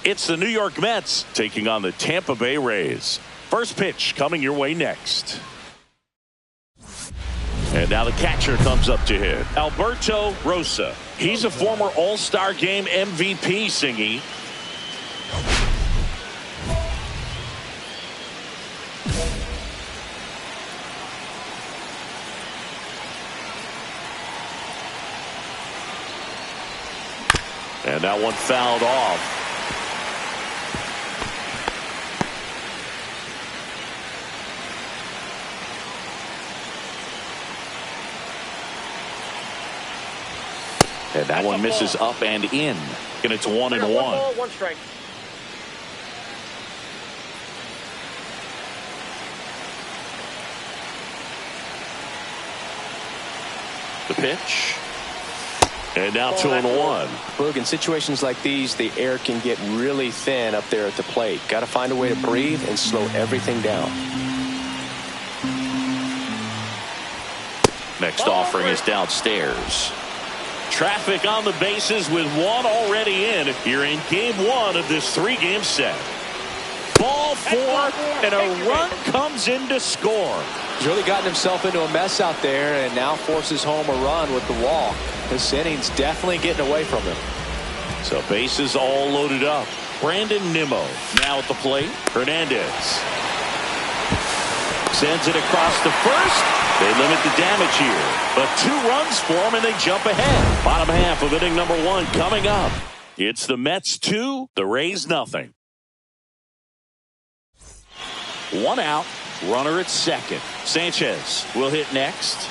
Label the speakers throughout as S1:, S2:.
S1: It's the New York Mets taking on the Tampa Bay Rays. First pitch coming your way next. And now the catcher comes up to hit. Alberto Rosa. He's a former All-Star Game MVP, Singy. And that one fouled off. And that one misses up and in. And it's 1-1.
S2: One ball, one strike.
S1: The pitch. And now 2-1.
S3: Look, in situations like these, the air can get really thin up there at the plate. Got to find a way to breathe and slow everything down.
S1: Next offering is downstairs. Traffic on the bases with one already in here in game one of this three-game set. Ball four, and a run comes in to score.
S3: He's really gotten himself into a mess out there and now forces home a run with the walk. This inning's definitely getting away from him.
S1: So bases all loaded up. Brandon Nimmo now at the plate. Hernandez sends it across to first. They limit the damage here, but 2 runs for them and they jump ahead. Bottom half of inning number 1 coming up. It's the Mets 2, the Rays nothing. 1 out, runner at second. Sanchez will hit next.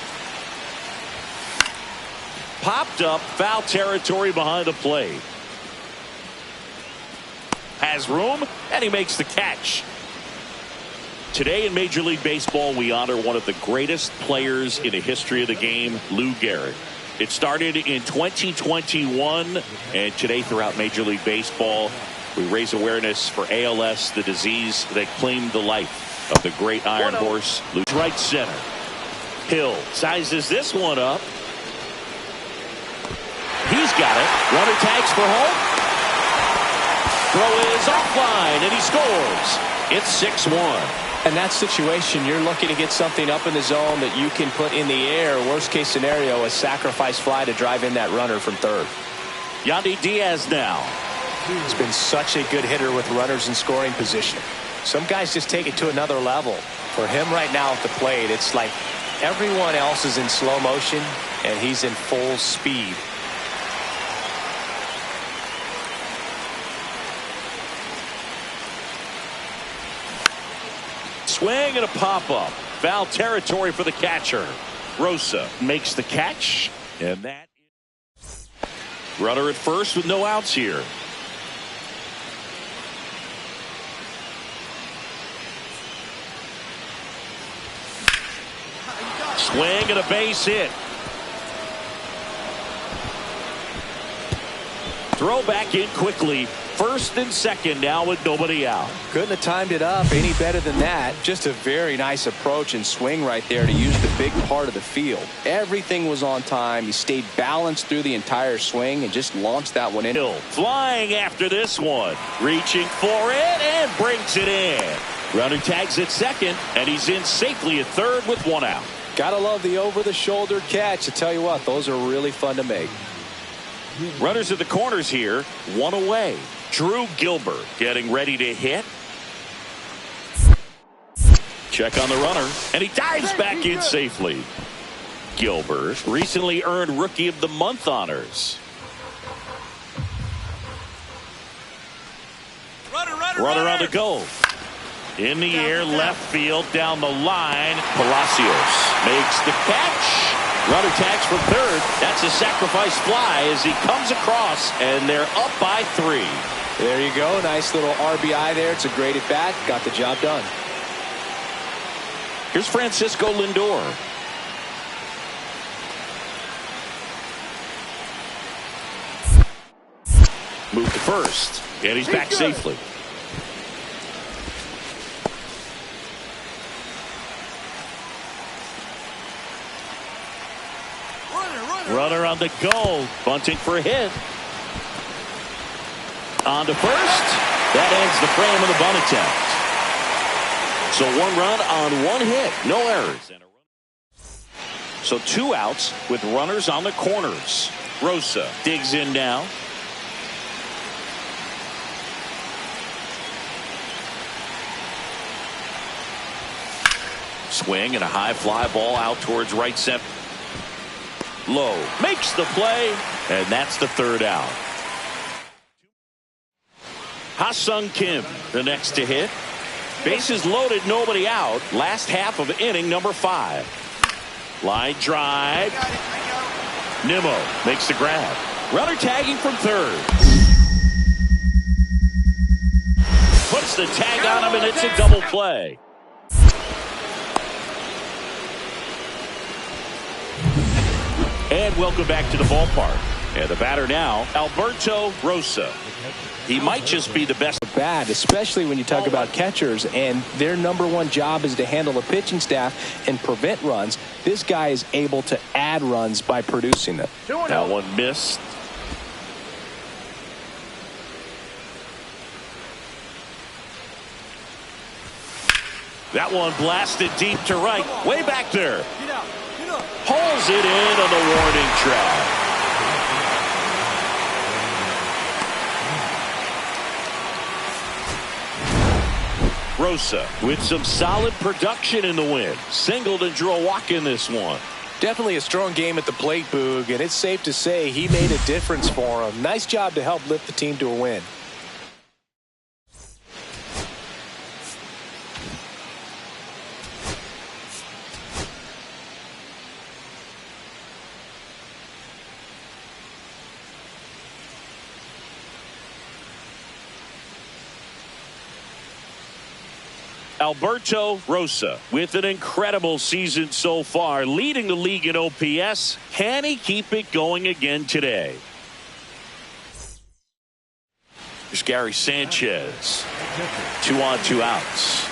S1: Popped up, foul territory behind the plate. Has room, and he makes the catch. Today in Major League Baseball, we honor one of the greatest players in the history of the game, Lou Gehrig. It started in 2021, and today throughout Major League Baseball, we raise awareness for ALS, the disease that claimed the life of the great Iron Horse, Lou. Right center. Hill sizes this one up. He's got it. Runner tags for home. Throw is offline, and he scores. It's 6-1.
S3: In that situation, you're looking to get something up in the zone that you can put in the air. Worst case scenario, a sacrifice fly to drive in that runner from third.
S1: Yandy Diaz now.
S3: He's been such a good hitter with runners in scoring position. Some guys just take it to another level. For him right now at the plate, it's like everyone else is in slow motion and he's in full speed.
S1: Swing and a pop-up. Foul territory for the catcher. Rosa makes the catch, and that runner at first with no outs here. Swing and a base hit. Throw back in quickly. First and second now with nobody out.
S3: Couldn't have timed it up any better than that. Just a very nice approach and swing right there to use the big part of the field. Everything was on time. He stayed balanced through the entire swing and just launched that one in.
S1: Hill flying after this one. Reaching for it and brings it in. Runner tags at second, and he's in safely at third with 1 out.
S3: Gotta love the over-the-shoulder catch. I tell you what, those are really fun to make.
S1: Runners at the corners here, 1 away. Drew Gilbert getting ready to hit. Check on the runner, and he dives back in safely. Gilbert recently earned Rookie of the Month honors. Runner on the go. In the air, left field, down the line. Palacios makes the catch. Runner tags from third. That's a sacrifice fly as he comes across, and they're up by 3.
S3: There you go. Nice little RBI there. It's a great at bat. Got the job done.
S1: Here's Francisco Lindor. Move to first, and he's back safely. Runner on the go, bunting for a hit. On to first. That ends the frame of the bunt attempt. So 1 run on 1 hit. No errors. So 2 outs with runners on the corners. Rosa digs in now. Swing and a high fly ball out towards right center. Low makes the play, and that's the 3rd out. Ha-Sung Kim, the next to hit. Bases loaded, nobody out. Last half of inning number 5. Line drive. Nimmo makes the grab. Runner tagging from 3rd. Puts the tag on him, and it's a double play. And welcome back to the ballpark. And the batter now, Alberto Rosa. He might just be the best.
S3: Bad, especially when you talk about catchers, and their #1 job is to handle the pitching staff and prevent runs. This guy is able to add runs by producing them.
S1: That one missed. That one blasted deep to right. Way back there. Pulls it in on the warning track. Rosa with some solid production in the win. Singled and drew a walk in this one.
S3: Definitely a strong game at the plate, Boog, and it's safe to say he made a difference for him. Nice job to help lift the team to a win.
S1: Alberto Rosa with an incredible season so far, leading the league in OPS. Can he keep it going again today? Here's Gary Sanchez. 2 on, 2 outs.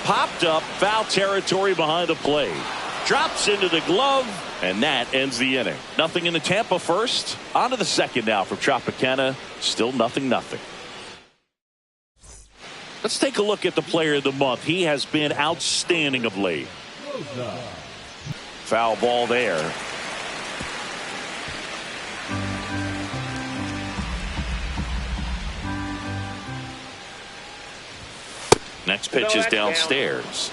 S1: Popped up, foul territory behind the plate. Drops into the glove, and that ends the inning. Nothing in the Tampa first. On to the second now from Tropicana. Still 0-0. Let's take a look at the player of the month. He has been outstanding of late. Foul ball there. Next pitch is downstairs.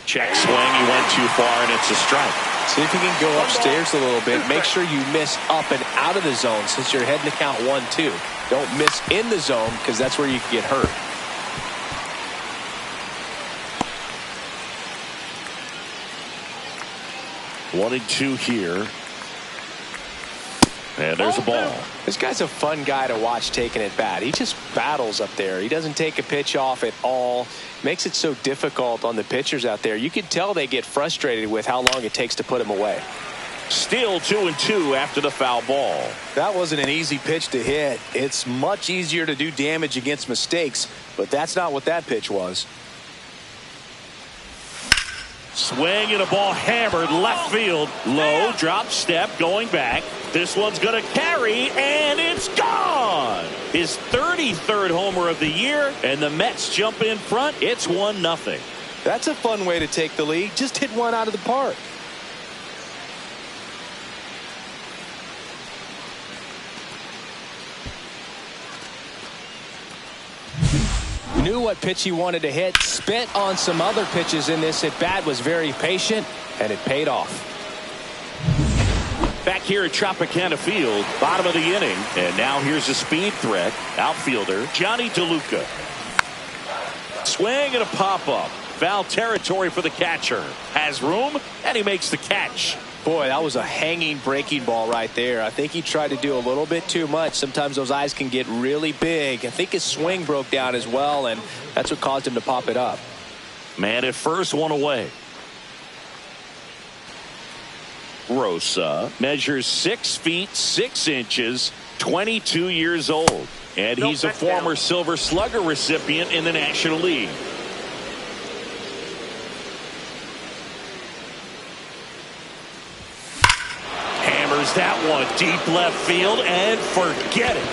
S1: Check swing. He went too far, and it's a strike.
S3: See if you can go upstairs a little bit. Make sure you miss up and out of the zone since you're heading to count 1-2. Don't miss in the zone because that's where you can get hurt.
S1: One and 2 here. And there's a ball.
S3: This guy's a fun guy to watch taking it bat. He just battles up there. He doesn't take a pitch off at all. Makes it so difficult on the pitchers out there. You can tell they get frustrated with how long it takes to put him away.
S1: Still 2-2 after the foul ball.
S2: That wasn't an easy pitch to hit. It's much easier to do damage against mistakes, but that's not what that pitch was.
S1: Swing and a ball hammered left field. Low drop step going back. This one's going to carry, and it's gone. His 33rd homer of the year, and the Mets jump in front. It's 1-0.
S2: That's a fun way to take the lead. Just hit one out of the park.
S3: Knew what pitch he wanted to hit. Spit on some other pitches in this at bat. Was very patient, and it paid off.
S1: Back here at Tropicana Field, bottom of the inning, and now here's a speed threat. Outfielder Johnny DeLuca. Swing and a pop-up. Foul territory for the catcher. Has room, and he makes the catch.
S3: Boy, that was a hanging breaking ball right there. I think he tried to do a little bit too much. Sometimes those eyes can get really big. I think his swing broke down as well, and that's what caused him to pop it up.
S1: Man at first, one away. Rosa measures 6 feet 6 inches, 22 years old, and he's a former Silver Slugger recipient in the National League. Fires that one deep left field and forget it.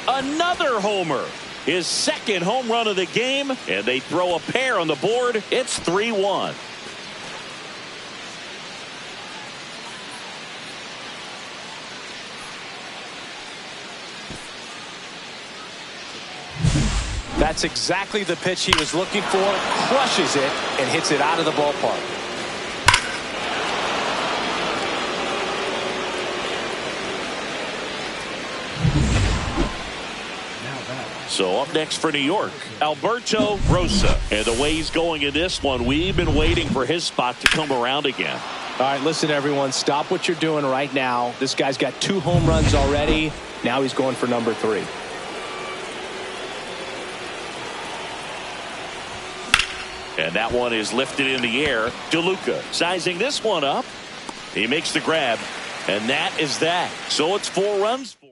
S1: Another homer. His second home run of the game, and they throw a pair on the board. It's 3-1.
S3: That's exactly the pitch he was looking for. Crushes it and hits it out of the ballpark.
S1: So up next for New York, Alberto Rosa. And the way he's going in this one, we've been waiting for his spot to come around again.
S3: All right, listen, everyone. Stop what you're doing right now. This guy's got 2 home runs already. Now he's going for number 3.
S1: And that one is lifted in the air. DeLuca sizing this one up. He makes the grab. And that is that. So it's 4 runs for him.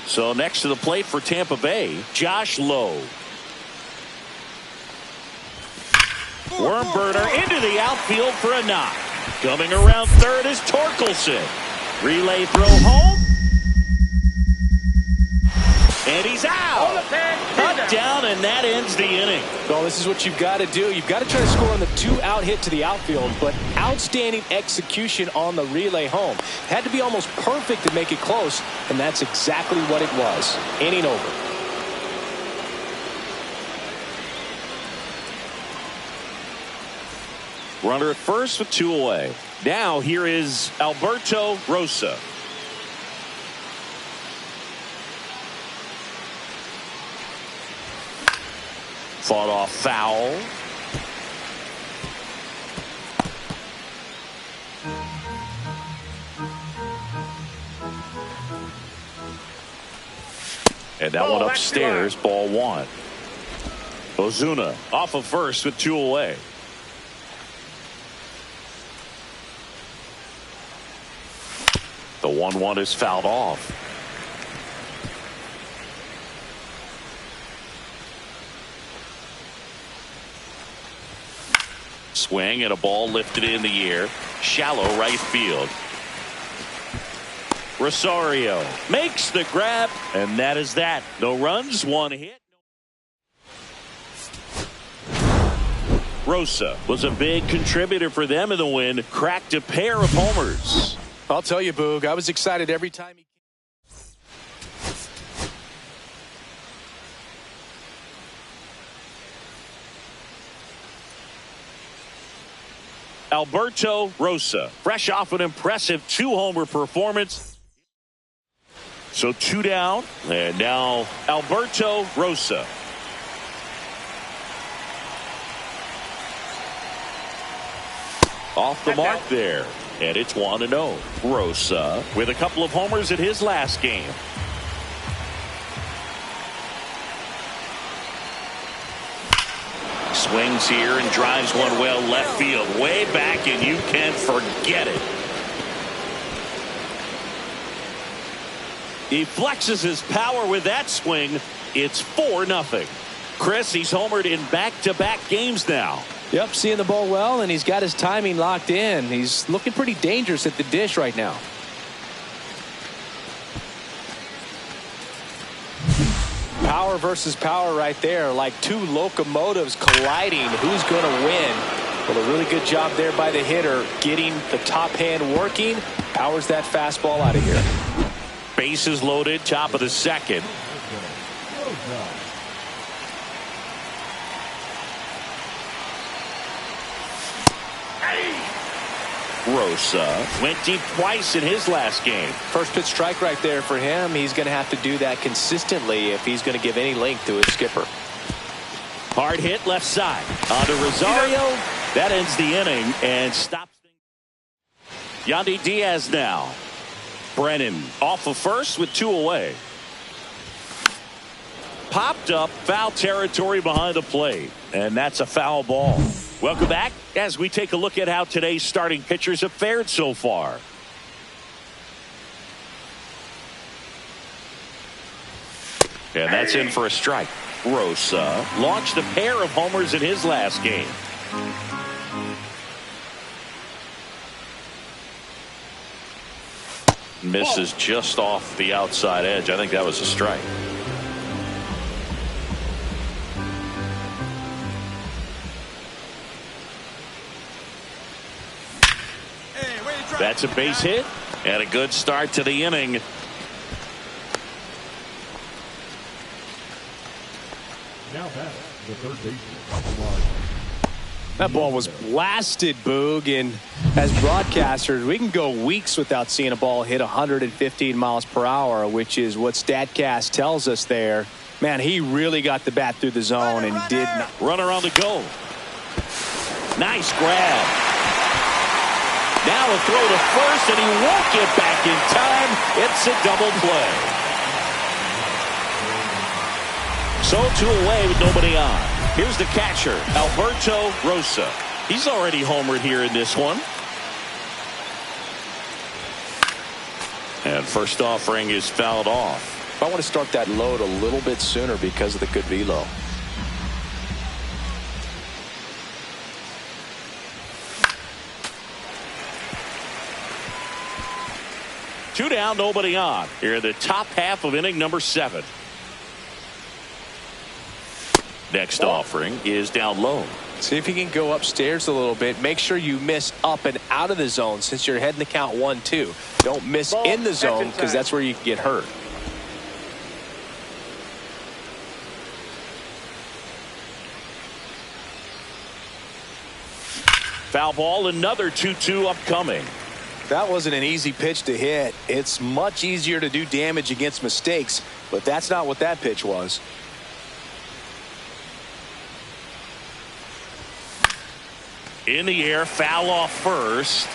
S1: So next to the plate for Tampa Bay, Josh Lowe. Worm burner into the outfield for a knock. Coming around third is Torkelson. Relay throw home. And he's out. Cut down, and that ends the inning.
S3: Well, this is what you've got to do. You've got to try to score on the 2-out hit to the outfield, but outstanding execution on the relay home. Had to be almost perfect to make it close, and that's exactly what it was. Inning over.
S1: Runner at first with 2 away. Now here is Alberto Rosa. Fought off foul. And that one upstairs, ball 1. Ozuna off of first with 2 away. The 1-1 is fouled off. Swing and a ball lifted in the air. Shallow right field. Rosario makes the grab, and that is that. No runs, 1 hit. Rosa was a big contributor for them in the win. Cracked a pair of homers.
S2: I'll tell you, Boog, I was excited every time he...
S1: Alberto Rosa, fresh off an impressive 2-homer performance. So 2 down, and now Alberto Rosa. Off the mark there, and it's 1-0. Rosa with a couple of homers in his last game. Swings here and drives one well left field, way back, and you can forget it. He flexes his power with that swing. It's 4-0. Chris, he's homered in back-to-back games now.
S3: Yep, seeing the ball well, and he's got his timing locked in. He's looking pretty dangerous at the dish right now. Power versus power right there, like 2 locomotives colliding. Who's going to win? Well, a really good job there by the hitter, getting the top hand working. Powers that fastball out of here.
S1: Bases loaded, top of the second. Rosa went deep twice in his last game.
S3: First pitch strike right there for him. He's going to have to do that consistently if he's going to give any length to his skipper.
S1: Hard hit left side. On to Rosario. That ends the inning and stops things. Yandy Diaz now. Brennan off of first with 2 away. Popped up, foul territory behind the plate, and that's a foul ball. Welcome back as we take a look at how today's starting pitchers have fared so far. And that's in for a strike. Rosa launched a pair of homers in his last game. Misses just off the outside edge. I think that was a strike. That's a base hit and a good start to the inning.
S4: Now back, the third baseman.
S2: That ball was blasted, Boog, and as broadcasters, we can go weeks without seeing a ball hit 115 miles per hour, which is what StatCast tells us there. Man, he really got the bat through the zone and did not.
S1: Runner on the go. Nice grab. Now a throw to first, and he won't get back in time. It's a double play. So 2 away with nobody on. Here's the catcher, Alberto Rosa. He's already homered here in this one. And first offering is fouled off.
S2: I want to start that load a little bit sooner because of the good velo.
S1: Two down, nobody on. Here in the top half of inning number 7. Next offering is down low.
S2: See if you can go upstairs a little bit. Make sure you miss up and out of the zone since you're heading the count 1-2. Don't miss in the zone because that's where you can get hurt.
S1: Foul ball, another 2-2 upcoming.
S2: That wasn't an easy pitch to hit. It's much easier to do damage against mistakes, but that's not what that pitch was.
S1: In the air, foul off first.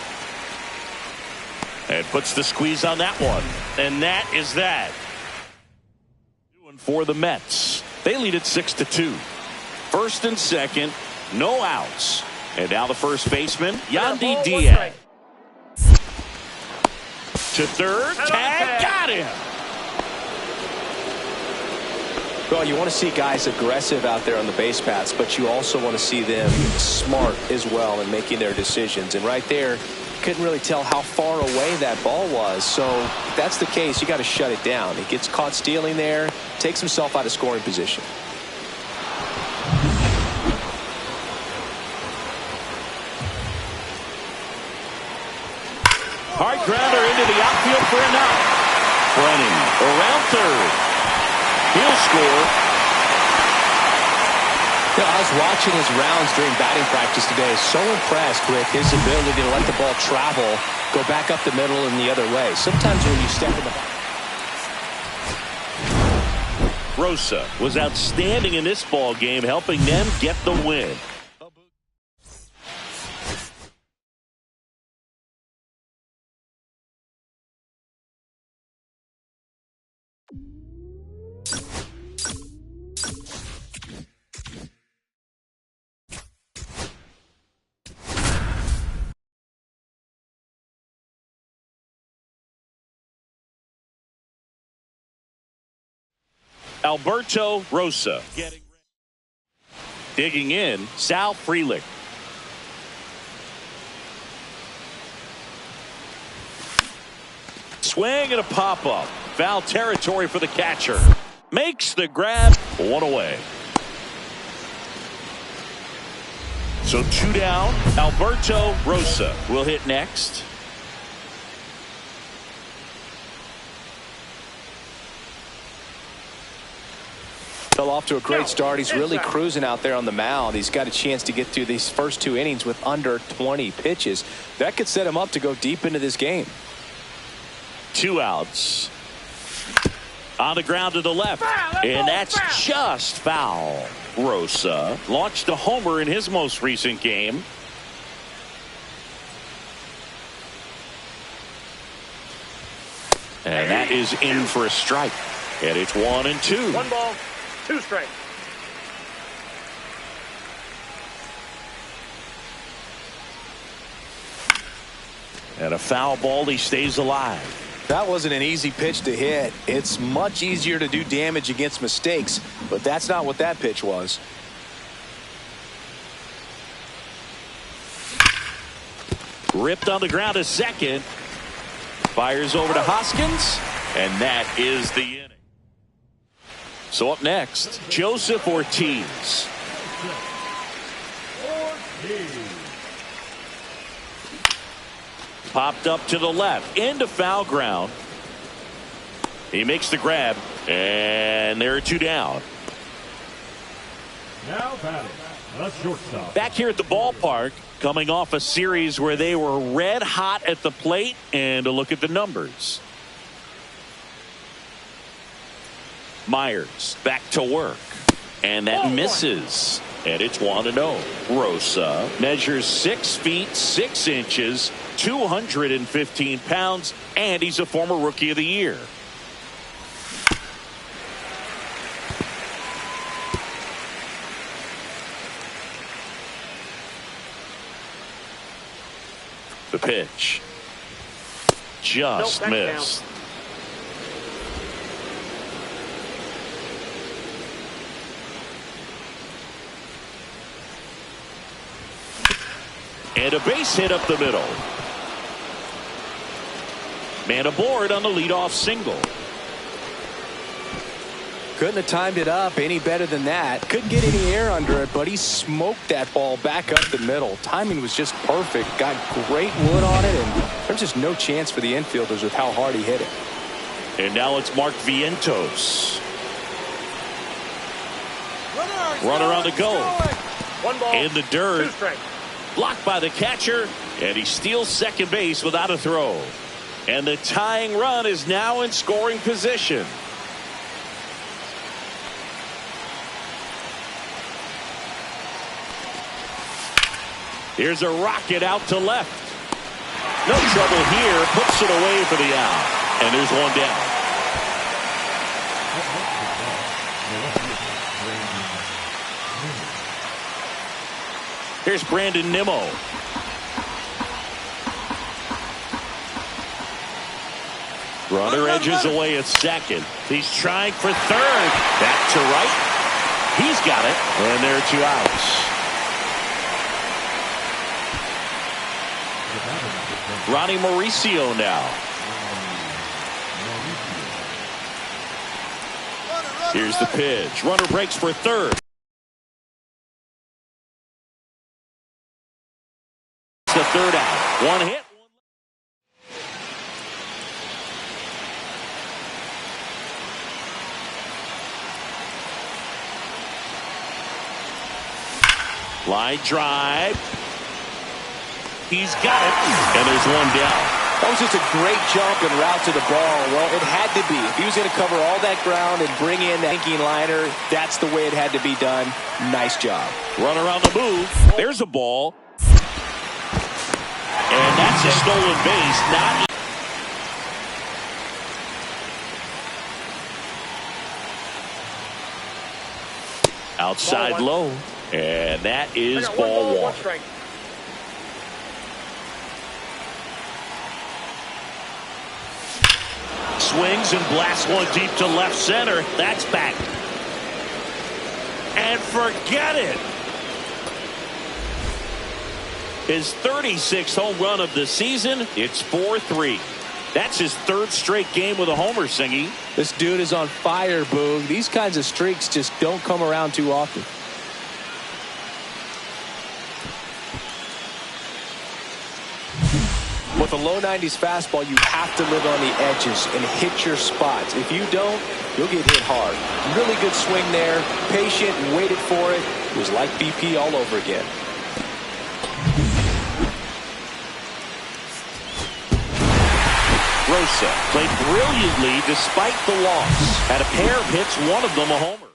S1: And puts the squeeze on that one. And that is that. For the Mets. They lead it 6-2. First and second, no outs. And now the first baseman, Yandy Diaz. To third, tag, got him.
S2: Well, you want to see guys aggressive out there on the base paths, but you also want to see them smart as well in making their decisions. And right there, couldn't really tell how far away that ball was. So if that's the case, you got to shut it down. He gets caught stealing there, takes himself out of scoring position.
S1: Hard grounder into the outfield for a knock. Brennan around third. He'll score.
S2: I was watching his rounds during batting practice today. So impressed with his ability to let the ball travel, go back up the middle and the other way. Sometimes when you step in the
S1: Rosa was outstanding in this ball game, helping them get the win. Alberto Rosa. Digging in, Sal Frelick. Swing and a pop-up. Foul territory for the catcher. Makes the grab, 1 away. So 2 down. Alberto Rosa will hit next.
S2: Off to a great start. He's really cruising out there on the mound. He's got a chance to get through these first 2 innings with under 20 pitches. That could set him up to go deep into this game.
S1: 2 outs. On the ground to the left. And that's just foul. Rosa launched a homer in his most recent game. And that is in for a strike. And it's 1-2.
S5: 1 ball. 2 strikes.
S1: And a foul ball, he stays alive.
S2: That wasn't an easy pitch to hit. It's much easier to do damage against mistakes, but that's not what that pitch was.
S1: Ripped on the ground to second. Fires over to Hoskins, and that is the inning. So up next, Joseph Ortiz. Popped up to the left, into foul ground. He makes the grab, and there are two down.
S4: Now batting, the shortstop.
S1: Back here at the ballpark, coming off a series where they were red hot at the plate, and a look at the numbers. Myers back to work, and that misses. And it's 1-0. Rosa measures 6 feet 6 inches, 215 pounds, and he's a former Rookie of the Year. The pitch just missed. And a base hit up the middle. Man aboard on the leadoff single.
S2: Couldn't have timed it up any better than that. Couldn't get any air under it, but he smoked that ball back up the middle. Timing was just perfect. Got great wood on it, and there's just no chance for the infielders with how hard he hit it.
S1: And now it's Mark Vientos. Runner on the go.
S5: One ball,
S1: in the dirt.
S5: 2 strikes.
S1: Blocked by the catcher, and he steals second base without a throw. And the tying run is now in scoring position. Here's a rocket out to left. No trouble here. Puts it away for the out. And there's one down. Here's Brandon Nimmo. Runner edges away at second. He's trying for third. Back to right. He's got it. And there are 2 outs. Ronnie Mauricio now. Here's the pitch. Runner breaks for third. It's the third out. One hit. Line drive. He's got it. And there's one down.
S2: That was just a great jump and route to the ball. Well, it had to be. If he was going to cover all that ground and bring in that inking liner, that's the way it had to be done. Nice job.
S1: Runner on the move. There's a ball. And that's a stolen base. Not outside low. And that is ball 1.
S5: 1 strike.
S1: Swings and blasts one deep to left center. That's back. And forget it. His 36th home run of the season. It's 4-3. That's his 3rd straight game with a homer, Singy.
S2: This dude is on fire, Boog. These kinds of streaks just don't come around too often. With a low 90s fastball, you have to live on the edges and hit your spots. If you don't, you'll get hit hard. Really good swing there. Patient and waited for it. It was like BP all over again.
S1: Rosa played brilliantly despite the loss. Had a pair of hits, one of them a homer.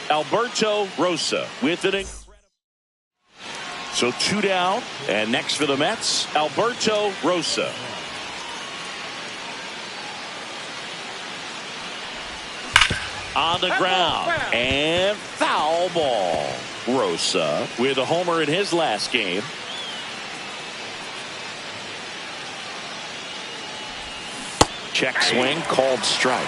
S1: Alberto Rosa with an incredible. So 2 down, and next for the Mets, Alberto Rosa. On the ground, and foul ball. Rosa with a homer in his last game. Check swing, called strike.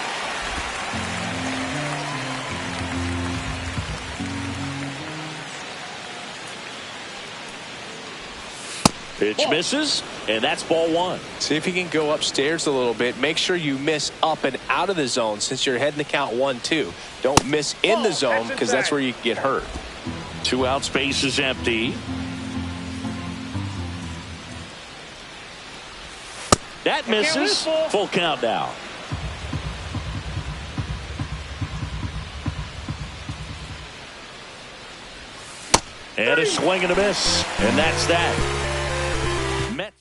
S1: Pitch misses, and that's ball one.
S2: See if you can go upstairs a little bit. Make sure you miss up and out of the zone since you're heading to count 1-2. Don't miss in the zone because that's where you get hurt.
S1: 2 outs, base is empty. That misses. Full count now. And a swing and a miss. And that's that. Mets.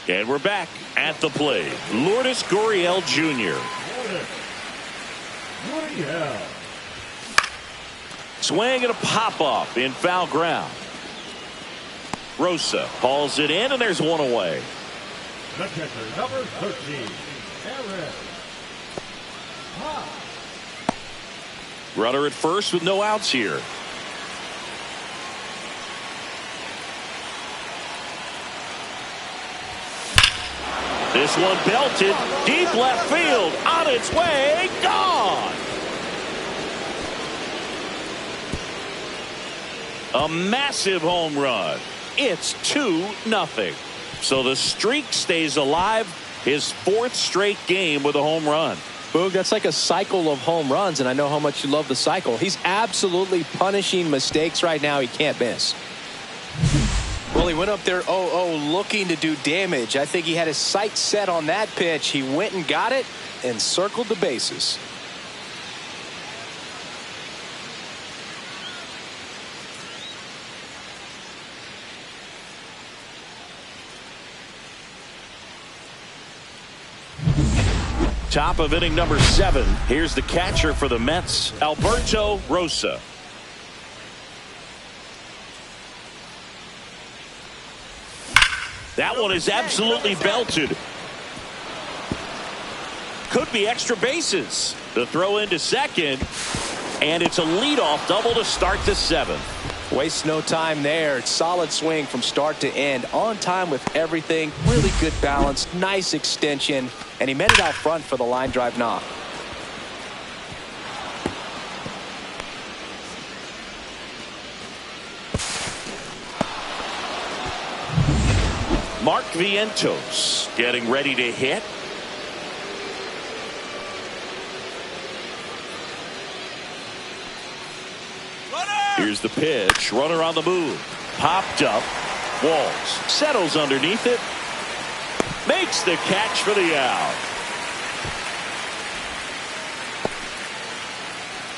S1: And we're back at the plate. Lourdes Gurriel Jr. Swing and a pop-up in foul ground. Rosa hauls it in, and there's one away.
S4: The catcher, number 13,
S1: Runner at first with no outs here. This one belted deep left field, on its way, gone. A massive home run. It's 2-0. So the streak stays alive. His 4th straight game with a home run.
S2: Boog, that's like a cycle of home runs, and I know how much you love the cycle. He's absolutely punishing mistakes right now he can't miss. Well, he went up there 0-0 looking to do damage. I think he had his sights set on that pitch. He went and got it and circled the bases.
S1: Top of inning number 7. Here's the catcher for the Mets, Alberto Rosa. That one is absolutely belted. Could be extra bases. The throw into second, and it's a leadoff double to start the 7th.
S2: Waste no time there. Solid swing from start to end. On time with everything. Really good balance. Nice extension. And he met it out front for the line drive knock.
S1: Mark Vientos getting ready to hit. Here's the pitch. Runner on the move. Popped up. Walls. Settles underneath it. Makes the catch for the out.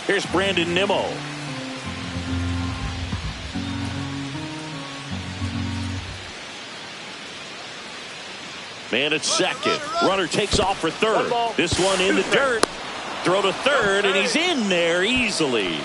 S1: Here's Brandon Nimmo. Man at second. Runner takes off for third. This one in the dirt. Throw to third, and he's in there easily.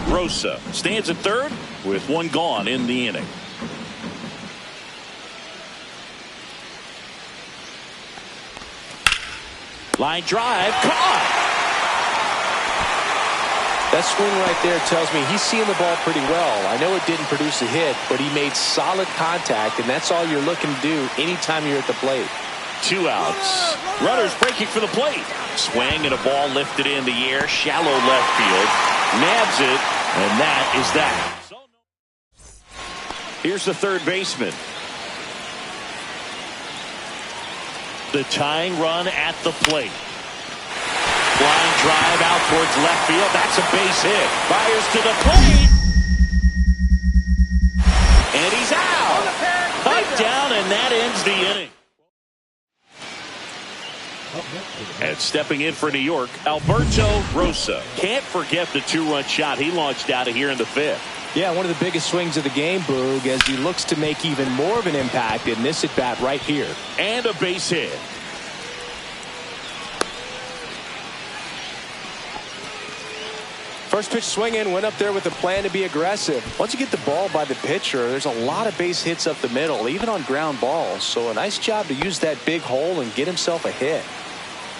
S1: Rosa stands at third with one gone in the inning. Line drive, caught.
S2: That swing right there tells me he's seeing the ball pretty well. I know it didn't produce a hit, but he made solid contact, and that's all you're looking to do anytime you're at the plate.
S1: 2 outs. Runners breaking for the plate. Swing and a ball lifted in the air, shallow left field. Nabs it, and that is that. Here's the third baseman. The tying run at the plate. Line drive out towards left field. That's a base hit. Fires to the plate. And he's out. Cut down, and that ends the inning. And stepping in for New York, Alberto Rosa. Can't forget the 2-run shot he launched out of here in the 5th.
S2: Yeah, one of the biggest swings of the game, Boog, as he looks to make even more of an impact in this at-bat right here.
S1: And a base hit.
S2: First pitch swinging, went up there with a plan to be aggressive. Once you get the ball by the pitcher, there's a lot of base hits up the middle, even on ground balls. So a nice job to use that big hole and get himself a hit.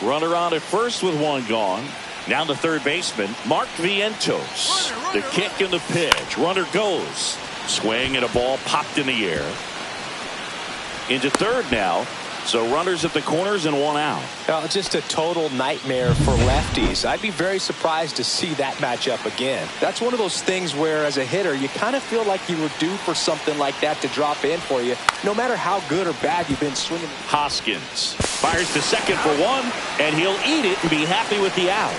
S1: Runner on at first with one gone. Now the third baseman, Mark Vientos. The kick and the pitch. Runner goes. Swing and a ball popped in the air. into third now. So runners at the corners and one out.
S2: Just a total nightmare for lefties. I'd be very surprised to see that matchup again. That's one of those things where, as a hitter, you kind of feel like you were due for something like that to drop in for you, no matter how good or bad you've been swinging.
S1: Hoskins fires to second for one, and he'll eat it and be happy with the out.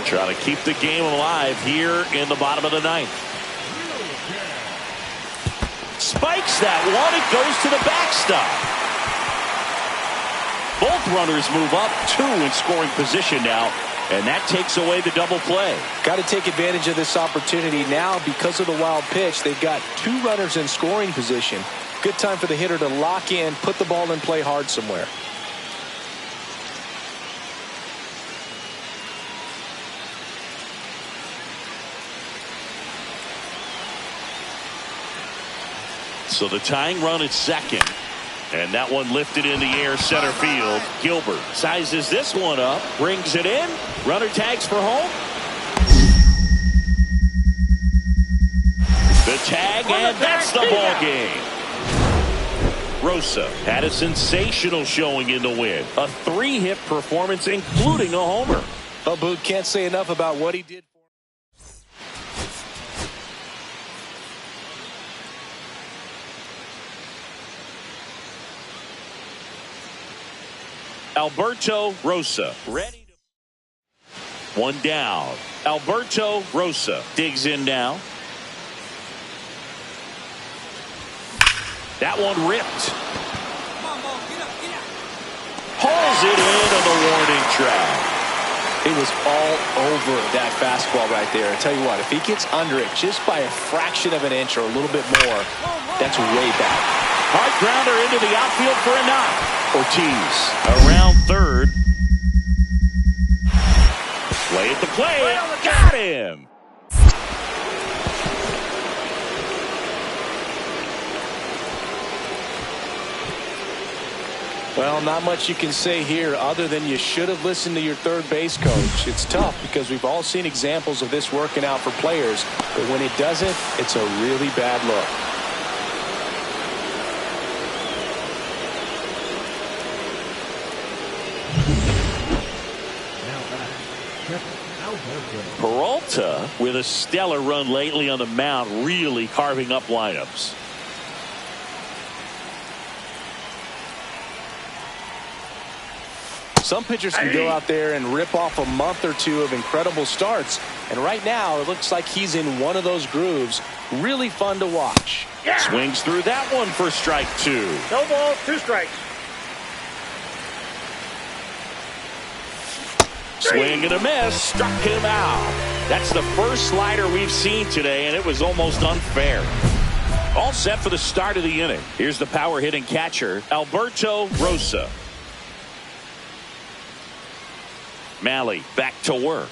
S1: Trying to keep the game alive here in the bottom of the ninth. Spikes that one. It goes to the backstop. Both runners move up, 2 in scoring position now, and that takes away the double play.
S2: Got to take advantage of this opportunity now because of the wild pitch. They've got 2 runners in scoring position. Good time for the hitter to lock in, put the ball in play hard somewhere.
S1: So the tying run at second, and that one lifted in the air center field. Gilbert sizes this one up, brings it in. Runner tags for home. The tag, and that's the ball game. Rosa had a sensational showing in the win. A 3-hit performance, including a homer.
S2: Well, Boot, can't say enough about what he did.
S1: Alberto Rosa ready to... One down. Alberto Rosa digs in now. That one ripped. Hauls it in on the warning track.
S2: It was all over that fastball right there. I tell you what, if he gets under it just by a fraction of an inch or a little bit more, that's way back.
S1: Hard grounder into the outfield for a knock. Ortiz around third. Play at the plate. Got him.
S2: Well, not much you can say here other than you should have listened to your third base coach. It's tough because we've all seen examples of this working out for players, but when it doesn't, it's a really bad look.
S1: Peralta with a stellar run lately on the mound, really carving up lineups.
S2: Some pitchers can go out there and rip off a month or 2 of incredible starts, and right now it looks like he's in one of those grooves. Really fun to watch.
S1: Yeah. Swings through that one for strike 2.
S5: No ball, 2 strikes.
S1: Swing and a miss, struck him out. That's the first slider we've seen today, and it was almost unfair. All set for the start of the inning. Here's the power hitting catcher, Alberto Rosa. Malley back to work.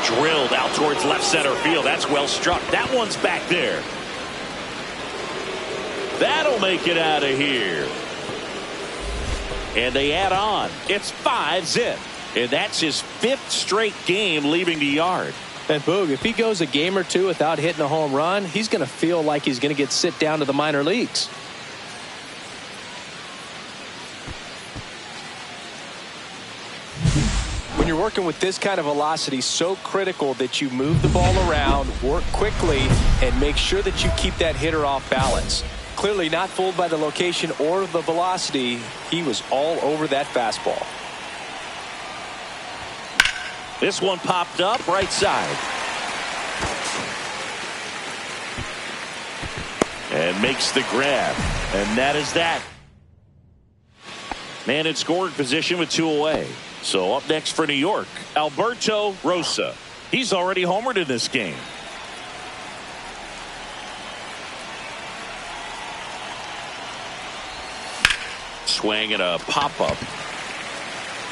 S1: Drilled out towards left center field. That's well struck. That one's back there. That'll make it out of here. And they add on. It's 5-zip. And that's his 5th straight game leaving the yard.
S2: And Boog, if he goes a game or 2 without hitting a home run, he's going to feel like he's going to get sit down to the minor leagues. When you're working with this kind of velocity, so critical that you move the ball around, work quickly, and make sure that you keep that hitter off balance. Clearly not fooled by the location or the velocity. He was all over that fastball.
S1: This one popped up right side. And makes the grab. And that is that. Man in scoring position with 2 away. So up next for New York, Alberto Rosa. He's already homered in this game. Swing and a pop-up.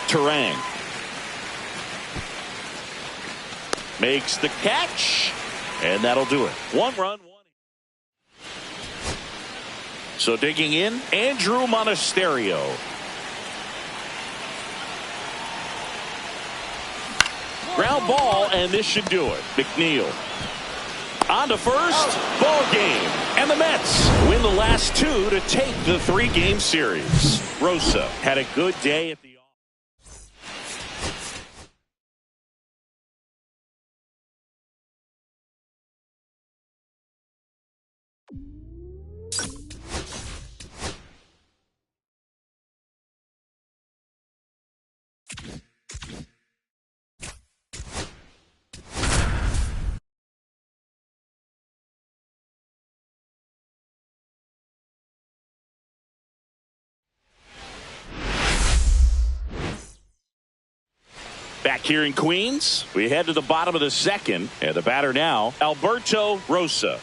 S1: Terang makes the catch, and that'll do it. 1 run, 1. So digging in, Andrew Monasterio. Ground ball, and this should do it. McNeil on to first. Ball game. And the Mets win the last two to take the 3-game series. Rosa had a good day at the Back here in Queens, we head to the bottom of the second, and the batter now, Alberto Rosa.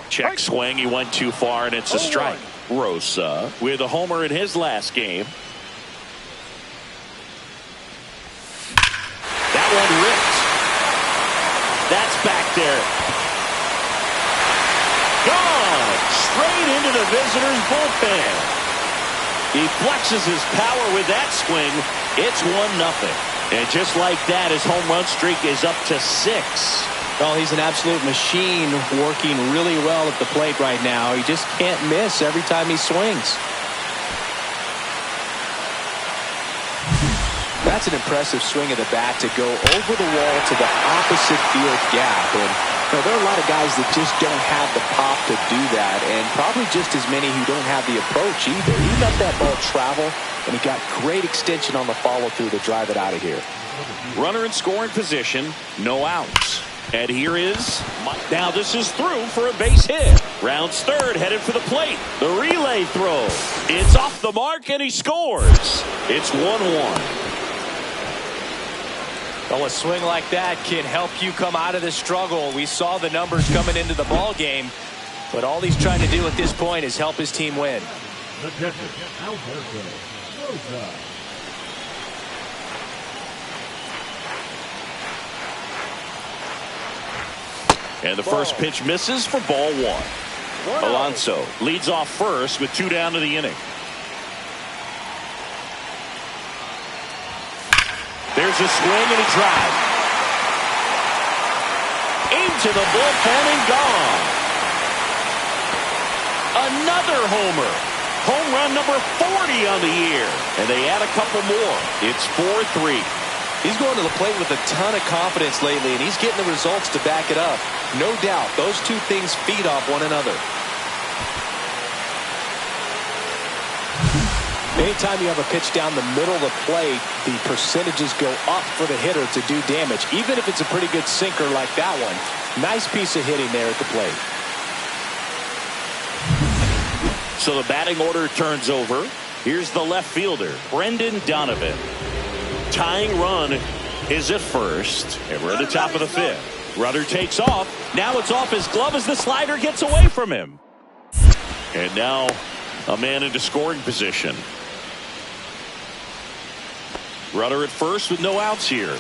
S1: Check swing, he went too far, and it's a strike. Rosa with a homer in his last game. That one ripped. That's back there. Gone! Straight into the visitors' bullpen. He flexes his power with that swing. It's 1-0. And just like that, his home run streak is up to 6.
S2: Well, he's an absolute machine, working really well at the plate right now. He just can't miss every time he swings. That's an impressive swing of the bat to go over the wall to the opposite field gap. And there are a lot of guys that just don't have the pop to do that, and probably just as many who don't have the approach either. He let that ball travel, and he got great extension on the follow-through to drive it out of here.
S1: Runner in scoring position, no outs. And here is Mike. Now this is through for a base hit. Rounds third, headed for the plate. The relay throw. It's off the mark, and he scores. It's 1-1.
S3: Well, a swing like that can help you come out of the struggle. We saw the numbers coming into the ball game, but all he's trying to do at this point is help his team win.
S4: The catcher, Alberto Rosa.
S1: And the first pitch misses for ball 1. Alonso leads off first with 2 down to the inning. There's a swing and a drive. Into the bullpen and gone. Another homer. Home run number 40 on the year. And they add a couple more. It's 4-3.
S2: He's going to the plate with a ton of confidence lately, and he's getting the results to back it up. No doubt, those two things feed off one another. Anytime you have a pitch down the middle of the plate, the percentages go up for the hitter to do damage, even if it's a pretty good sinker like that one. Nice piece of hitting there at the plate.
S1: So the batting order turns over. Here's the left fielder, Brendan Donovan. Tying run is at first, and we're at the top of the 5th. Rudder takes off. Now it's off his glove as the slider gets away from him. And now a man into scoring position. Rudder at first with no outs here.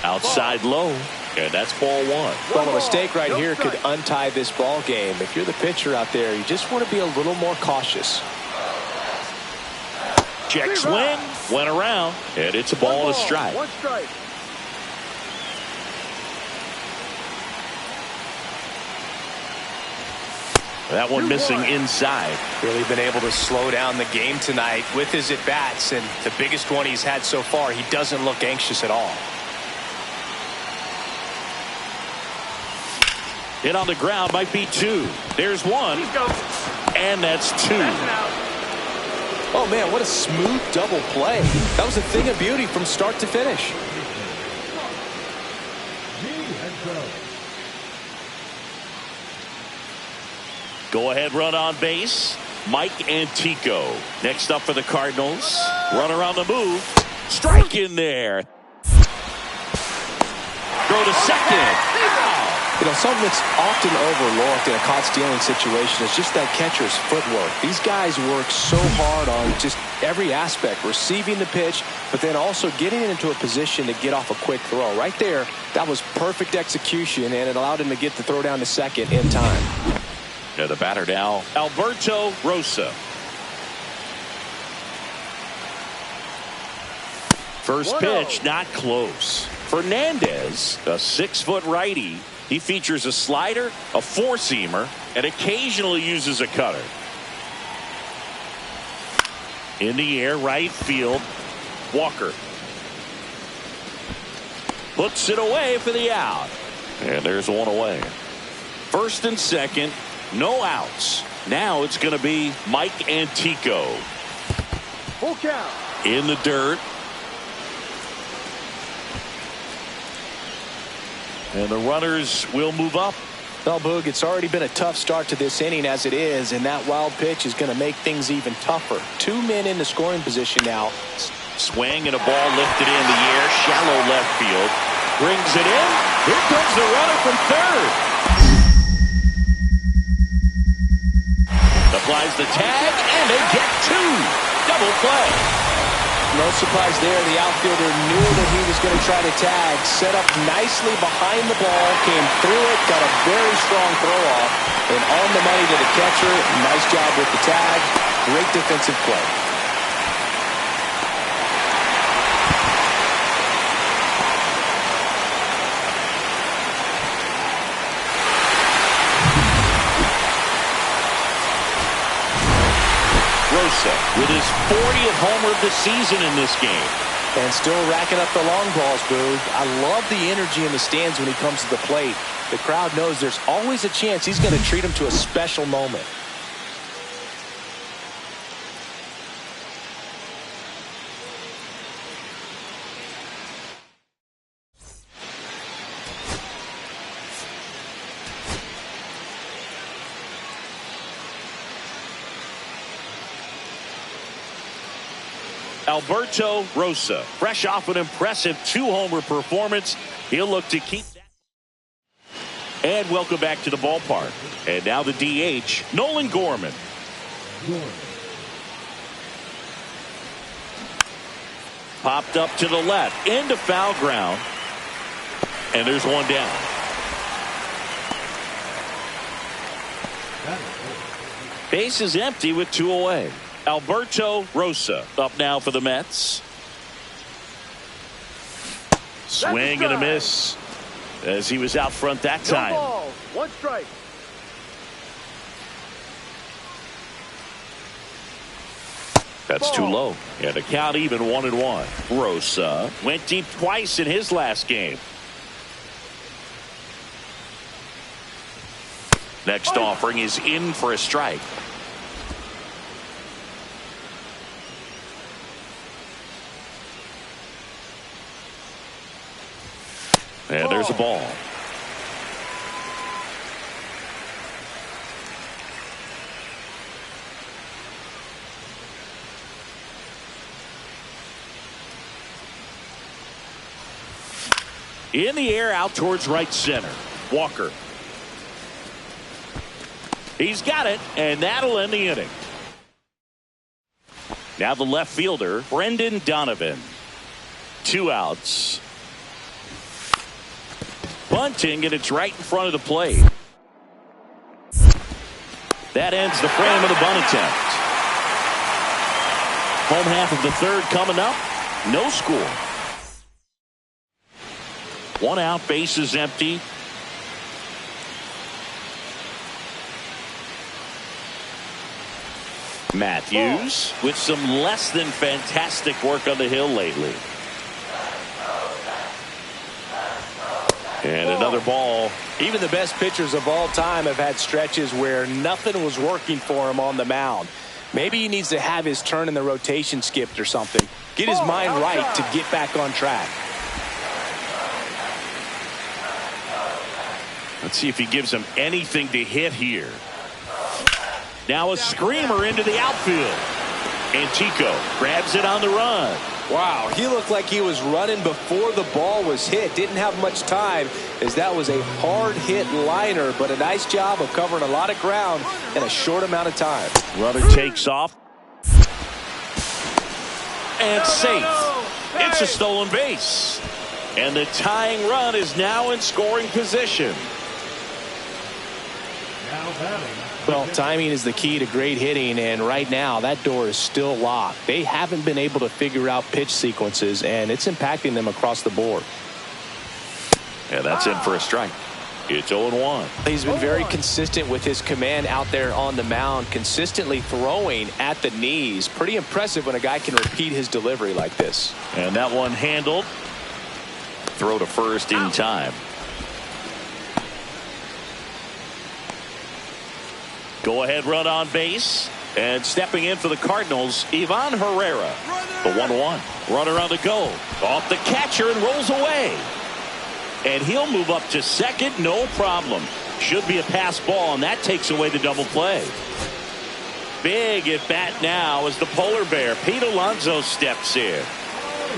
S1: Outside low. And that's ball 1.
S2: Well, a mistake right here could untie this ball game. If you're the pitcher out there, you just want to be a little more cautious.
S1: Check swing. Went around. And it's a ball and a strike.
S4: 1 strike.
S1: That one missing inside.
S3: Really been able to slow down the game tonight with his at-bats, and the biggest one he's had so far. He doesn't look anxious at all.
S1: Hit on the ground might be 2. There's 1. And that's 2.
S2: Oh, man, what a smooth double play. That was a thing of beauty from start to finish.
S1: Go ahead run on base. Mike Antico. Next up for the Cardinals. Runner on the move. Strike in there. Throw to second.
S2: You know, something that's often overlooked in a caught stealing situation is just that catcher's footwork. These guys work so hard on just every aspect, receiving the pitch, but then also getting into a position to get off a quick throw. Right there, that was perfect execution, and it allowed him to get the throw down to second in time.
S1: And the batter now, Alberto Rosa. First pitch, not close. Fernandez, a 6-foot righty. He features a slider, a four-seamer, and occasionally uses a cutter. In the air, right field, Walker. Puts it away for the out. And there's one away. First and second, no outs. Now it's going to be Mike Antico.
S5: Full count.
S1: In the dirt. And the runners will move up.
S2: Well, Boog, it's already been a tough start to this inning as it is, and that wild pitch is going to make things even tougher. 2 men in the scoring position now.
S1: Swing and a ball lifted in the air, shallow left field. Brings it in. Here comes the runner from third. Applies the tag, and they get 2. Double play.
S2: No surprise there. The outfielder knew that he was going to try to tag. Set up nicely behind the ball. Came through it. Got a very strong throw off. And on the money to the catcher. Nice job with the tag. Great defensive play.
S1: Rosa with his 40th homer of the season in this game.
S2: And still racking up the long balls, Boog. I love the energy in the stands when he comes to the plate. The crowd knows there's always a chance he's going to treat him to a special moment.
S1: Alberto Rosa, fresh off an impressive 2-homer performance. He'll look to keep that. And welcome back to the ballpark. And now the DH, Nolan Gorman. Popped up to the left, into foul ground. And there's one down. Base is empty with 2 away. Alberto Rosa up now for the Mets. Swing and a miss as he was out front that time.
S5: No ball, 1 strike.
S1: That's too low. And the count even 1-1. Rosa went deep twice in his last game. Next offering is in for a strike. And there's a ball. In the air, out towards right center. Walker. He's got it, and that'll end the inning. Now the left fielder, Brendan Donovan. 2 outs. Bunting, and it's right in front of the plate. That ends the frame of the bunt attempt. Home half of the third coming up. No score. 1 out, bases empty. Matthews with some less than fantastic work on the hill lately. And another ball.
S2: Even the best pitchers of all time have had stretches where nothing was working for him on the mound. Maybe he needs to have his turn in the rotation skipped or something. Get his mind right to get back on track.
S1: Let's see if he gives him anything to hit here. Now a screamer into the outfield. Antico grabs it on the run.
S2: Wow, he looked like he was running before the ball was hit. Didn't have much time as that was a hard hit liner, but a nice job of covering a lot of ground in a short amount of time.
S1: Runner takes off. And safe. It's a stolen base. And the tying run is now in scoring position.
S4: Now batting
S3: Well, timing is the key to great hitting, and right now that door is still locked. They haven't been able to figure out pitch sequences, and it's impacting them across the board.
S1: Yeah, that's in for a strike. It's 0-1.
S2: He's been very consistent with his command out there on the mound, consistently throwing at the knees. Pretty impressive when a guy can repeat his delivery like this.
S1: And that one handled. Throw to first in time. Go ahead run on base. And stepping in for the Cardinals, Ivan Herrera. The 1-1. Runner on the go. Off the catcher and rolls away. And he'll move up to second, no problem. Should be a pass ball, and that takes away the double play. Big at bat now as the polar bear, Pete Alonso, steps in.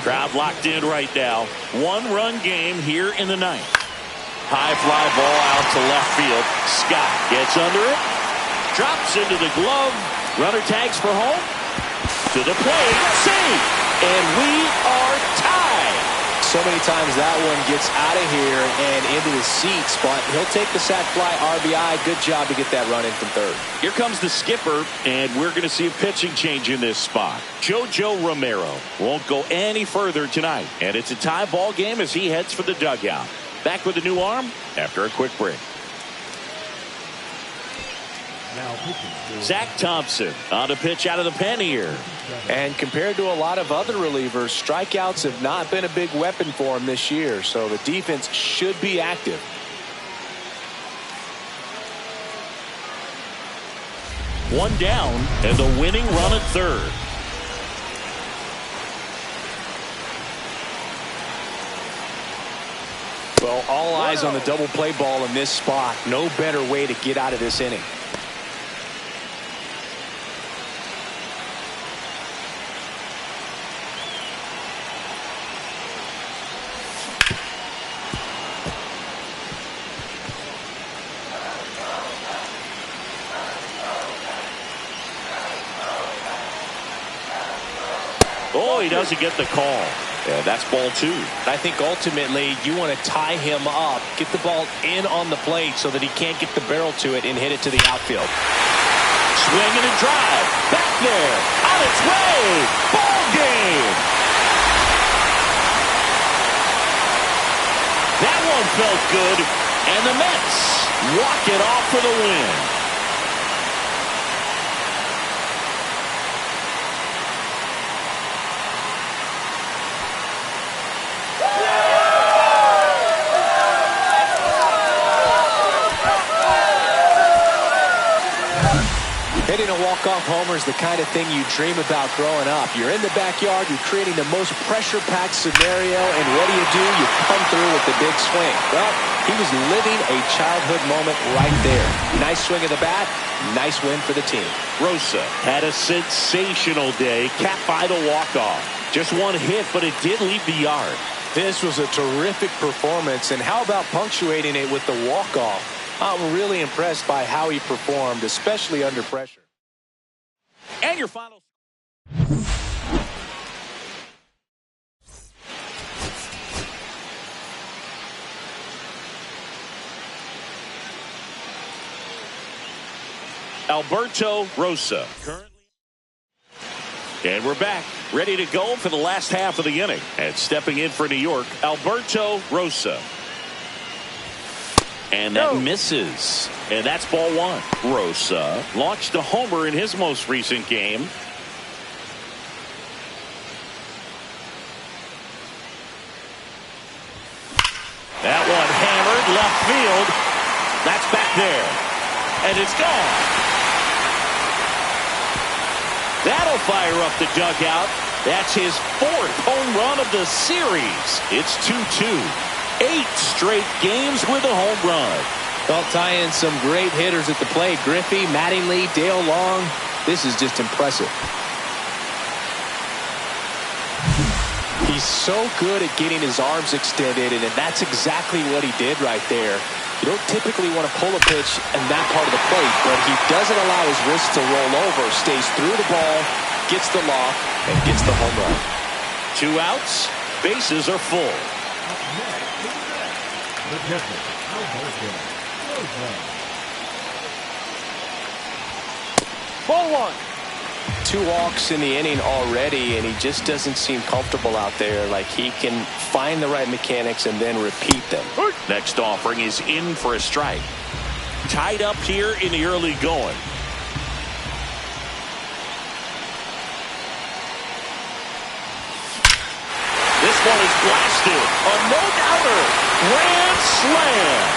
S1: Crowd locked in right now. One-run game here in the ninth. High fly ball out to left field. Scott gets under it. Drops into the glove. Runner tags for home. To the plate. Save. And we are tied.
S2: So many times that one gets out of here and into the seats, but he'll take the sac fly RBI. Good job to get that run in from third.
S1: Here comes the skipper, and we're going to see a pitching change in this spot. JoJo Romero won't go any further tonight, and it's a tie ball game as he heads for the dugout. Back with a new arm after a quick break.
S4: Now pitching.
S1: Zach Thompson on a pitch out of the pen here.
S2: And compared to a lot of other relievers, strikeouts have not been a big weapon for him this year, so the defense should be active.
S1: One down and the winning run at third.
S2: Well, all eyes on the double play ball in this spot. No better way to get out of this inning.
S1: Oh, he doesn't get the call. Yeah, that's ball two.
S2: I think ultimately you want to tie him up, get the ball in on the plate so that he can't get the barrel to it and hit it to the outfield.
S1: Swinging and drive. Back there. On its way. Ball game. That one felt good. And the Mets walk it off for the win.
S2: Hitting a walk-off homer is the kind of thing you dream about growing up. You're in the backyard, you're creating the most pressure-packed scenario, and what do? You come through with the big swing. Well, he was living a childhood moment right there. Nice swing of the bat, nice win for the team.
S1: Rosa had a sensational day, capped by the walk-off. Just one hit, but it did leave the yard.
S2: This was a terrific performance, and how about punctuating it with the walk-off? I'm really impressed by how he performed, especially under pressure.
S1: And your final. Alberto Rosa. And we're back, ready to go for the last half of the inning. And stepping in for New York, Alberto Rosa. And that misses. And that's ball one. Rosa launched a homer in his most recent game. That one hammered left field. That's back there. And it's gone. That'll fire up the dugout. That's his fourth home run of the series. It's 2-2. 8 straight games with a home run.
S2: Well, tie in some great hitters at the plate. Griffey, Mattingly, Dale Long. This is just impressive. He's so good at getting his arms extended, and that's exactly what he did right there. You don't typically want to pull a pitch in that part of the plate, but he doesn't allow his wrist to roll over, stays through the ball, gets the lock, and gets the home run.
S1: 2 outs, bases are full.
S5: Ball one.
S2: 2 walks in the inning already, and he just doesn't seem comfortable out there. Like he can find the right mechanics and then repeat them.
S1: Next offering is in for a strike. Tied up here in the early going. This one is blasted. A no-doubter. Grand slam.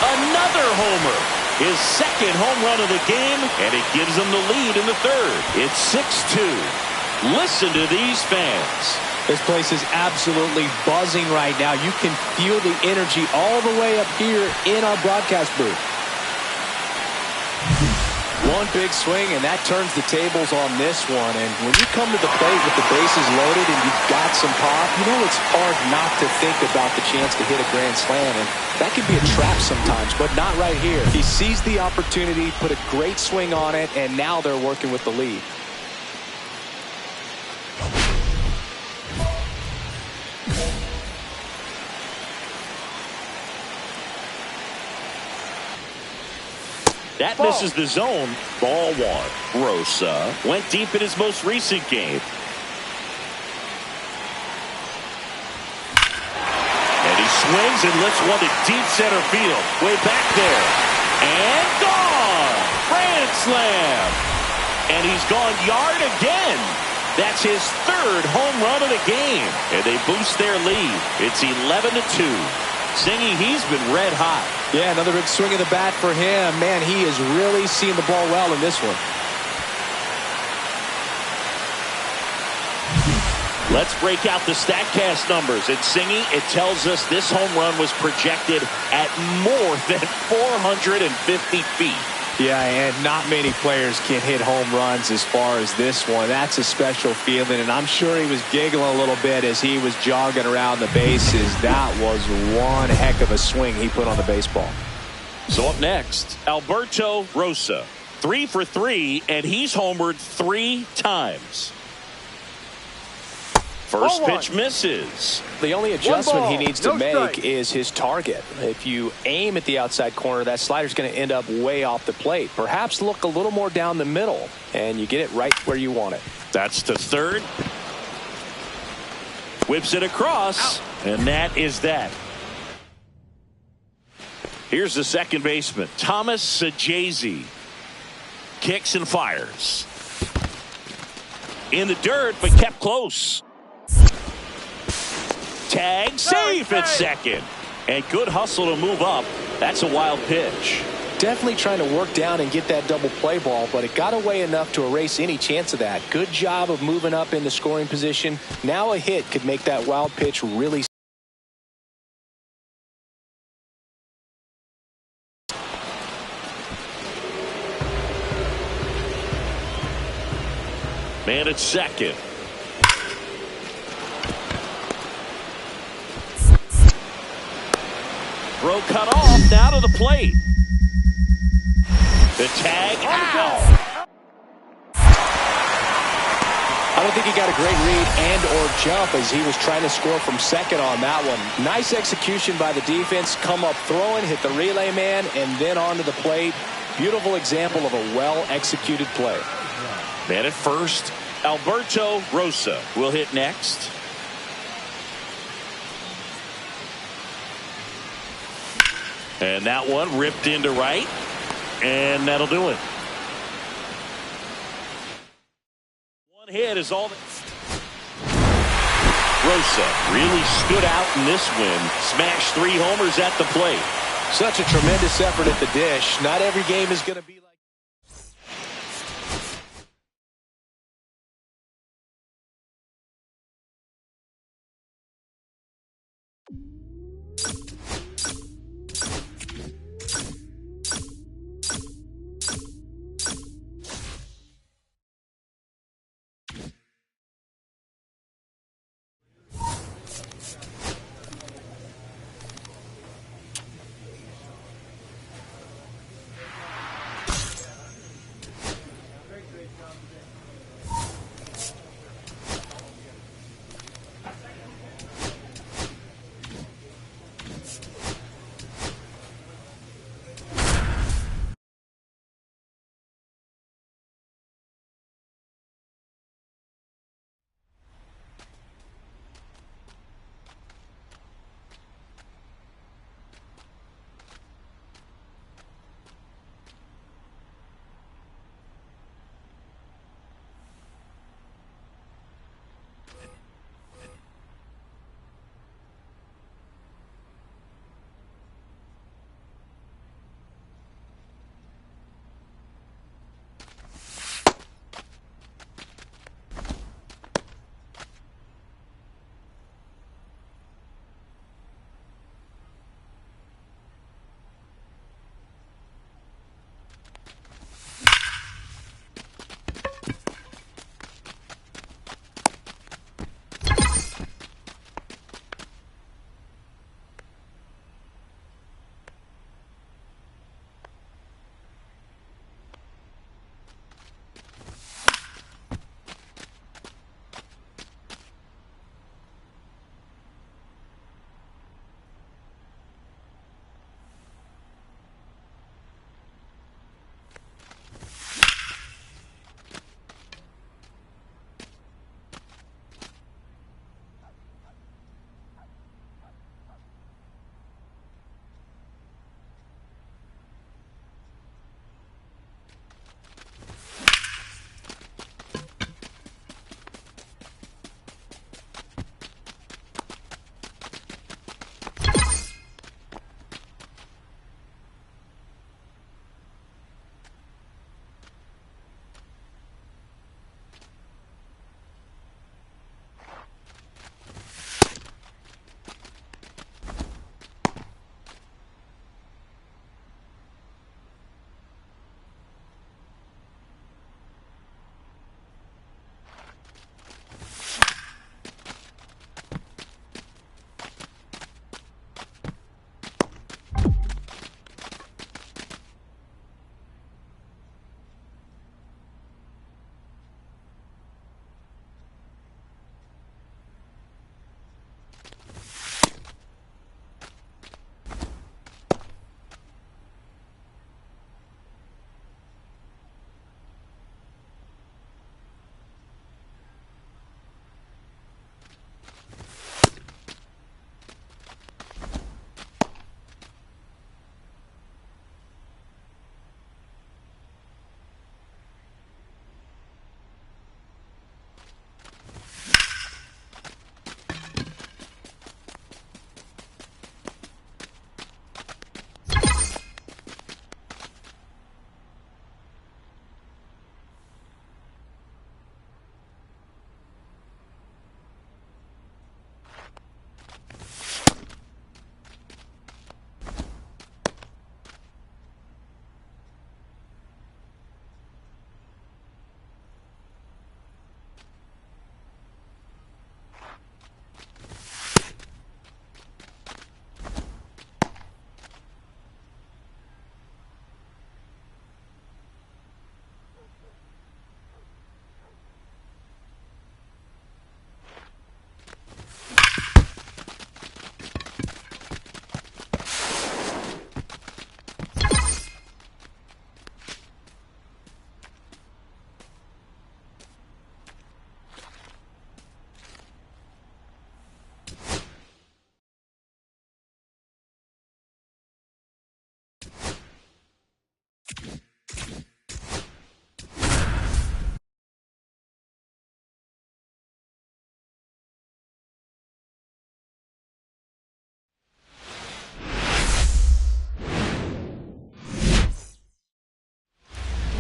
S1: Another homer. His second home run of the game, and it gives them the lead in the third. It's 6-2. Listen to these fans.
S2: This place is absolutely buzzing right now. You can feel the energy all the way up here in our broadcast booth. One big swing, and that turns the tables on this one. And when you come to the plate with the bases loaded and you've got some pop, you know it's hard not to think about the chance to hit a grand slam. And that can be a trap sometimes, but not right here. He sees the opportunity, put a great swing on it, and now they're working with the lead.
S1: That misses the zone. Ball one. Rosa went deep in his most recent game. And he swings and lifts one to deep center field. Way back there. And gone. Grand slam. And he's gone yard again. That's his third home run of the game. And they boost their lead. It's 11-2. Singy, he's been red hot.
S2: Yeah, another big swing of the bat for him. Man, he is really seeing the ball well in this one.
S1: Let's break out the StatCast numbers. And Singy, it tells us this home run was projected at more than 450 feet.
S2: Yeah, and not many players can hit home runs as far as this one. That's a special feeling, and I'm sure he was giggling a little bit as he was jogging around the bases. That was one heck of a swing he put on the baseball.
S1: So up next, Alberto Rosa. 3 for 3, and he's homered 3 times. First pitch misses.
S2: The only adjustment he needs to make
S5: strike.
S2: is his target. If you aim at the outside corner, that slider's going to end up way off the plate. Perhaps look a little more down the middle, and you get it right where you want it.
S1: That's to third. Whips it across, and that is that. Here's the second baseman, Thomas Sajazi. Kicks and fires. In the dirt, but kept close. Tag, safe at second. And good hustle to move up. That's a wild pitch.
S2: Definitely trying to work down and get that double play ball, but it got away enough to erase any chance of that. Good job of moving up in the scoring position. Now a hit could make that wild pitch really.
S1: Man at second. Throw cut off, now to the plate. The tag, ow!
S2: I don't think he got a great read and or jump as he was trying to score from second on that one. Nice execution by the defense. Come up throwing, hit the relay man, and then onto the plate. Beautiful example of a well-executed play.
S1: Man at first, Alberto Rosa will hit next. And that one ripped into right. And that'll do it. One hit is all that. Rosa really stood out in this win. Smashed 3 homers at the plate.
S2: Such a tremendous effort at the dish. Not every game is going to be like.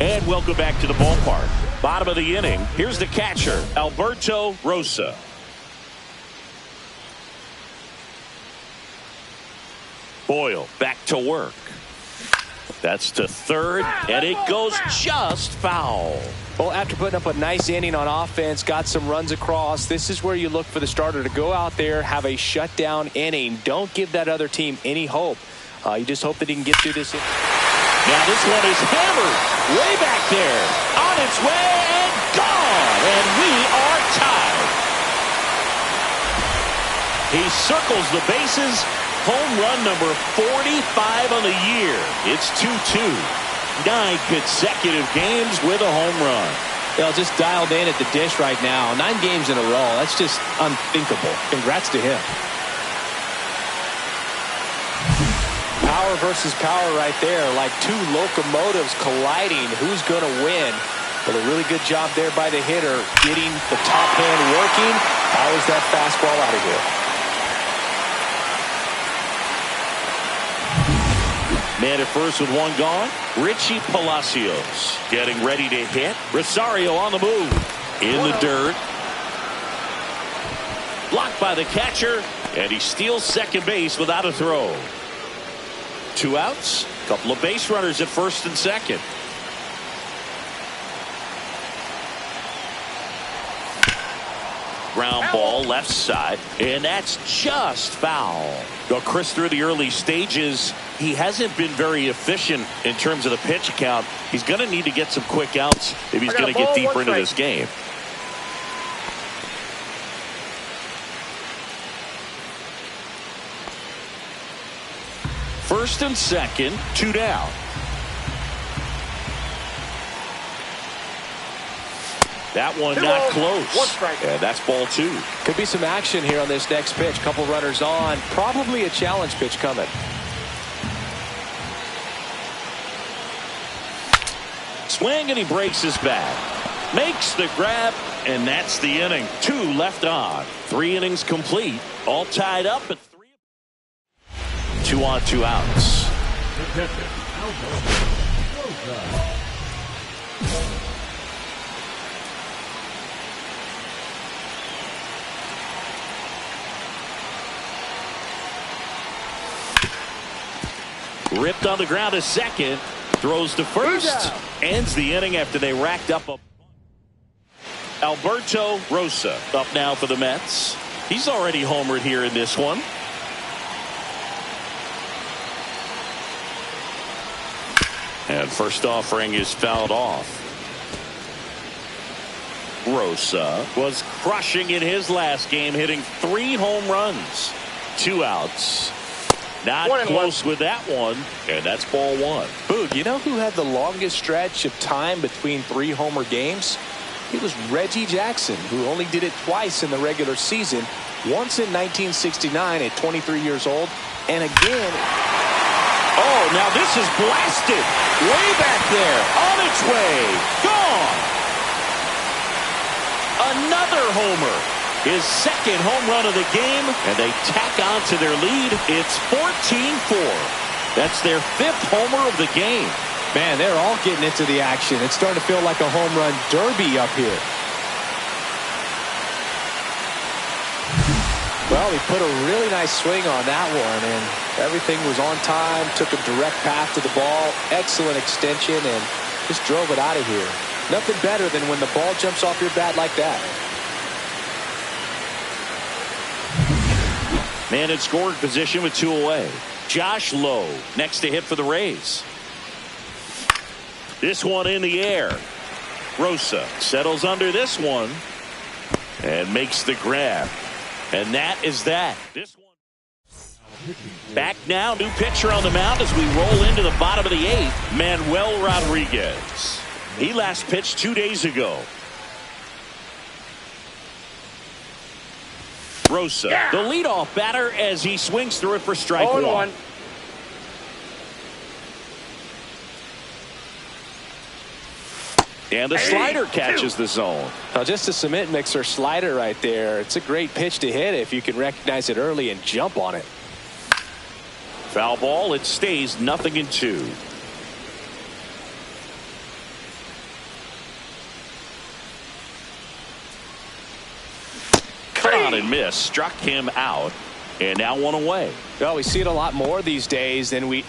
S1: And welcome back to the ballpark. Bottom of the inning. Here's the catcher, Alberto Rosa. Boyle back to work. That's to third, and it goes just foul.
S2: Well, after putting up a nice inning on offense, got some runs across, this is where you look for the starter to go out there, have a shutdown inning. Don't give that other team any hope. You just hope that he can get through this.
S1: Now this one is hammered way back there. On its way and gone. And we are tied. He circles the bases. Home run number 45 on the year. It's 2-2. 9 consecutive games with a home run.
S2: They'll just dialed in at the dish right now. 9 games in a row. That's just unthinkable. Congrats to him. Power versus power right there. Like two locomotives colliding. Who's going to win? But a really good job there by the hitter. Getting the top hand working. Powers that fastball out of here.
S1: Man at first with one gone. Richie Palacios getting ready to hit. Rosario on the move. In the dirt. Blocked by the catcher. And he steals second base without a throw. 2 outs. Couple of base runners at first and second. Ground ball left side, and that's just foul. Well, Chris, through the early stages, he hasn't been very efficient in terms of the pitch count. He's going to need to get some quick outs if he's going to get deeper into this game. First and second, 2 down. That one not close. Yeah, that's ball 2.
S2: Could be some action here on this next pitch. Couple runners on. Probably a challenge pitch coming.
S1: Swing, and he breaks his bat. Makes the grab, and that's the inning. 2 left on. 3 innings complete. All tied up at 3. 2 on, 2 outs. Ripped on the ground to second. Throws to first. Ends the inning after they racked up a. Alberto Rosa up now for the Mets. He's already homered here in this one. And first offering is fouled off. Rosa was crushing in his last game, hitting 3 home runs. 2 outs. Not close with that one, and that's ball 1.
S2: Boog, you know who had the longest stretch of time between 3 homer games? It was Reggie Jackson, who only did it twice in the regular season. Once in 1969 at 23 years old, and again.
S1: Oh, now this is blasted. Way back there. On its way. Gone. Another homer. His second home run of the game, and they tack on to their lead. It's 14-4. That's their 5th homer of the game.
S2: Man, they're all getting into the action. It's starting to feel like a home run derby up here. Well, he put a really nice swing on that one, and everything was on time. Took a direct path to the ball. Excellent extension, and just drove it out of here. Nothing better than when the ball jumps off your bat like that.
S1: Man in scoring position with 2 away. Josh Lowe next to hit for the Rays. This one in the air. Rosa settles under this one and makes the grab. And that is that. This one. Back now, new pitcher on the mound as we roll into the bottom of the 8th. Manuel Rodriguez. He last pitched 2 days ago. Rosa, the leadoff batter, as he swings through it for strike 1. And the slider catches the zone.
S2: Now, just a cement mixer slider right there. It's a great pitch to hit if you can recognize it early and jump on it.
S1: Foul ball. It stays 0-2. on and missed, struck him out, and now one away.
S2: Well, we see it a lot more these days than we